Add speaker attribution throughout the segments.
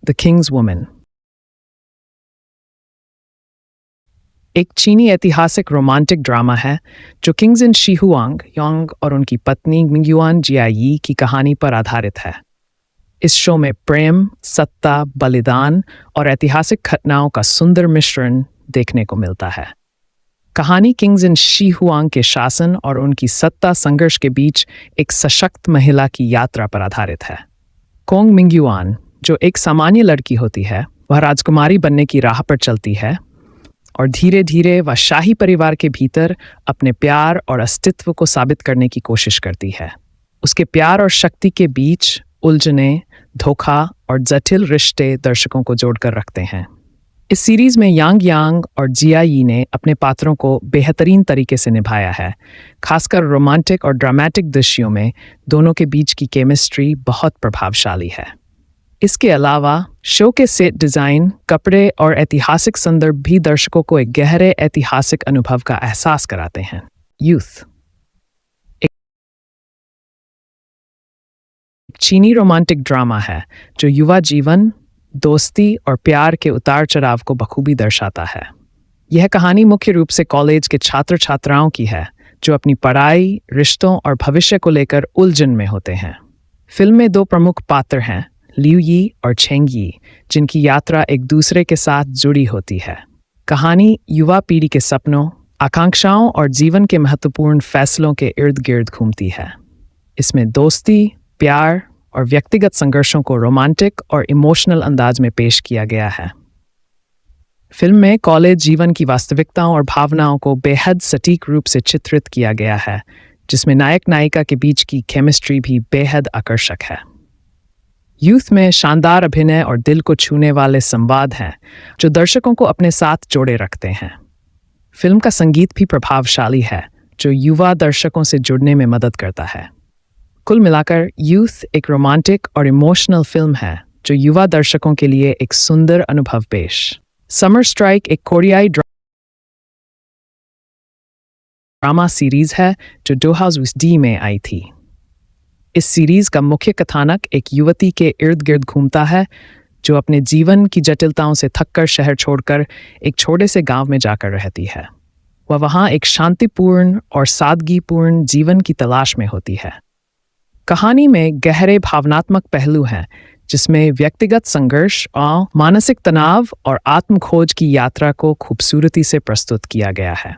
Speaker 1: The Kings woman एक चीनी ऐतिहासिक रोमांटिक ड्रामा है जो किंग्स इन शी हुआंग यांग और उनकी पत्नी मिंगयुआन जियायी की कहानी पर आधारित है। इस शो में प्रेम, सत्ता, बलिदान और ऐतिहासिक घटनाओं का सुंदर मिश्रण देखने को मिलता है। कहानी किंग्स इन शी हुआंग के शासन और उनकी सत्ता संघर्ष के बीच एक सशक्त महिला की यात्रा पर आधारित है। कोंग मिंगयुआन, जो एक सामान्य लड़की होती है, वह राजकुमारी बनने की राह पर चलती है और धीरे धीरे वह शाही परिवार के भीतर अपने प्यार और अस्तित्व को साबित करने की कोशिश करती है। उसके प्यार और शक्ति के बीच उलझने, धोखा और जटिल रिश्ते दर्शकों को जोड़कर रखते हैं। इस सीरीज में यांग यांग और जियायी ने अपने पात्रों को बेहतरीन तरीके से निभाया है। खासकर रोमांटिक और ड्रामेटिक दृश्यों में दोनों के बीच की केमिस्ट्री बहुत प्रभावशाली है। इसके अलावा शो के सेट डिज़ाइन, कपड़े और ऐतिहासिक संदर्भ भी दर्शकों को एक गहरे ऐतिहासिक अनुभव का एहसास कराते हैं। यूथ एक चीनी रोमांटिक ड्रामा है जो युवा जीवन, दोस्ती और प्यार के उतार चढ़ाव को बखूबी दर्शाता है। यह कहानी मुख्य रूप से कॉलेज के छात्र छात्राओं की है जो अपनी पढ़ाई, रिश्तों और भविष्य को लेकर उलझन में होते हैं। फिल्म में दो प्रमुख पात्र हैं, लिu यी और चेंग यी, जिनकी यात्रा एक दूसरे के साथ जुड़ी होती है। कहानी युवा पीढ़ी के सपनों, आकांक्षाओं और जीवन के महत्वपूर्ण फैसलों के इर्द गिर्द घूमती है। इसमें दोस्ती, प्यार और व्यक्तिगत संघर्षों को रोमांटिक और इमोशनल अंदाज में पेश किया गया है। फिल्म में कॉलेज जीवन की वास्तविकताओं और भावनाओं को बेहद सटीक रूप से चित्रित किया गया है, जिसमें नायक नायिका के बीच की केमिस्ट्री भी बेहद आकर्षक है। यूथ में शानदार अभिनय और दिल को छूने वाले संवाद हैं जो दर्शकों को अपने साथ जोड़े रखते हैं। फिल्म का संगीत भी प्रभावशाली है जो युवा दर्शकों से जुड़ने में मदद करता है। कुल मिलाकर यूथ एक रोमांटिक और इमोशनल फिल्म है जो युवा दर्शकों के लिए एक सुंदर अनुभव पेश। समर स्ट्राइक एक कोरियाई ड्रामा सीरीज है जो 2020 में आई थी। इस सीरीज का मुख्य कथानक एक युवती के इर्द गिर्द घूमता है जो अपने जीवन की जटिलताओं से थककर शहर छोड़कर एक छोटे से गांव में जाकर रहती है। वह वहां एक शांतिपूर्ण और सादगीपूर्ण जीवन की तलाश में होती है। कहानी में गहरे भावनात्मक पहलू हैं जिसमें व्यक्तिगत संघर्ष और मानसिक तनाव और आत्मखोज की यात्रा को खूबसूरती से प्रस्तुत किया गया है।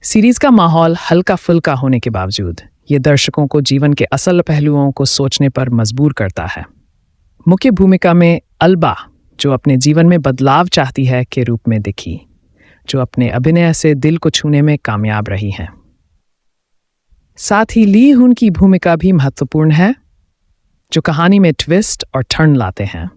Speaker 1: सीरीज का माहौल हल्का फुल्का होने के बावजूद ये दर्शकों को जीवन के असल पहलुओं को सोचने पर मजबूर करता है। मुख्य भूमिका में अल्बा, जो अपने जीवन में बदलाव चाहती है, के रूप में दिखी, जो अपने अभिनय से दिल को छूने में कामयाब रही हैं। साथ ही ली हुन की भूमिका भी महत्वपूर्ण है, जो कहानी में ट्विस्ट और टर्न लाते हैं।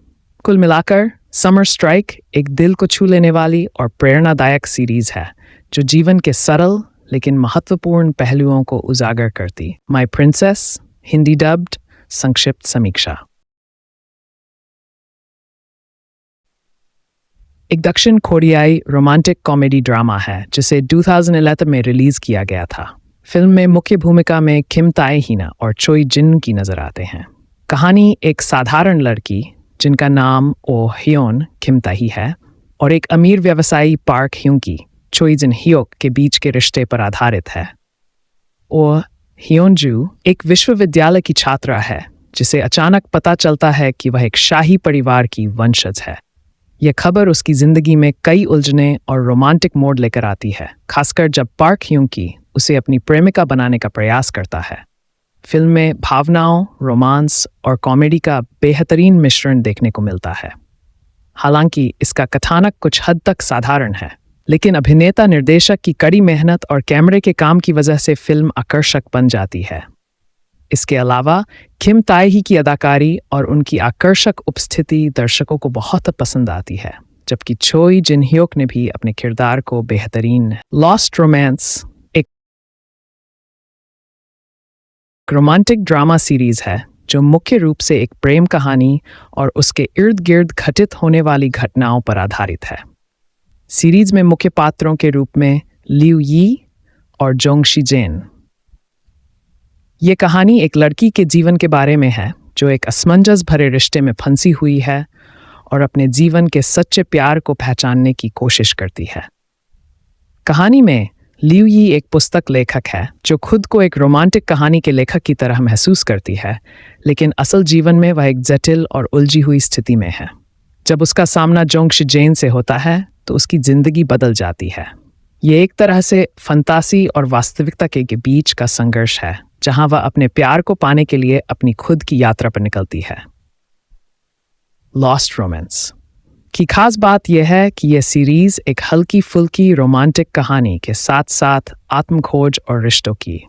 Speaker 1: कुल मिलाकर समर स्ट्राइक एक दिल को छू लेने वाली और प्रेरणादायक सीरीज है जो जीवन के सरल लेकिन महत्वपूर्ण पहलुओं को उजागर करती। माय प्रिंसेस हिंदी डब्ड संक्षिप्त समीक्षा। एक दक्षिण कोरियाई रोमांटिक कॉमेडी ड्रामा है जिसे 2011 में रिलीज किया गया था। फिल्म में मुख्य भूमिका में किम ताए हिना और चोई जिन की नजर आते हैं। कहानी एक साधारण लड़की जिनका नाम ओ ह्योन किम ताही है और एक अमीर व्यवसायी पार्क ह्यूंकी चोई जिन हियोक के बीच के रिश्ते पर आधारित है। ओ ह्योनजू एक विश्वविद्यालय की छात्रा है जिसे अचानक पता चलता है कि वह एक शाही परिवार की वंशज है। यह खबर उसकी जिंदगी में कई उलझने और रोमांटिक मोड़ लेकर आती है, खासकर जब पार्क ह्यूंकी उसे अपनी प्रेमिका बनाने का प्रयास करता है। फिल्म में भावनाओं, रोमांस और कॉमेडी का बेहतरीन मिश्रण देखने को मिलता है। हालांकि इसका कथानक कुछ हद तक साधारण है, लेकिन अभिनेता निर्देशक की कड़ी मेहनत और कैमरे के काम की वजह से फिल्म आकर्षक बन जाती है। इसके अलावा किम ताए ही की अदाकारी और उनकी आकर्षक उपस्थिति दर्शकों को बहुत पसंद आती है, जबकि चोई जिन हियोक ने भी अपने किरदार को बेहतरीन। लॉस्ट रोमांस एक रोमांटिक ड्रामा सीरीज है जो मुख्य रूप से एक प्रेम कहानी और उसके इर्द गिर्द घटित होने वाली घटनाओं पर आधारित है। सीरीज में मुख्य पात्रों के रूप में लिu यी और जोंग शी जेन। ये कहानी एक लड़की के जीवन के बारे में है जो एक असमंजस भरे रिश्ते में फंसी हुई है और अपने जीवन के सच्चे प्यार को पहचानने की कोशिश करती है। कहानी में लियू यी एक पुस्तक लेखक है जो खुद को एक रोमांटिक कहानी के लेखक की तरह महसूस करती है, लेकिन असल जीवन में वह एक जटिल और उलझी हुई स्थिति में है। जब उसका सामना जोंगशी जेन से होता है तो उसकी जिंदगी बदल जाती है। ये एक तरह से फंतासी और वास्तविकता के बीच का संघर्ष है, जहां वह अपने प्यार को पाने के लिए अपनी खुद की यात्रा पर निकलती है। लॉस्ट रोमांस की खास बात यह है कि यह सीरीज एक हल्की फुल्की रोमांटिक कहानी के साथ साथ आत्मखोज और रिश्तों की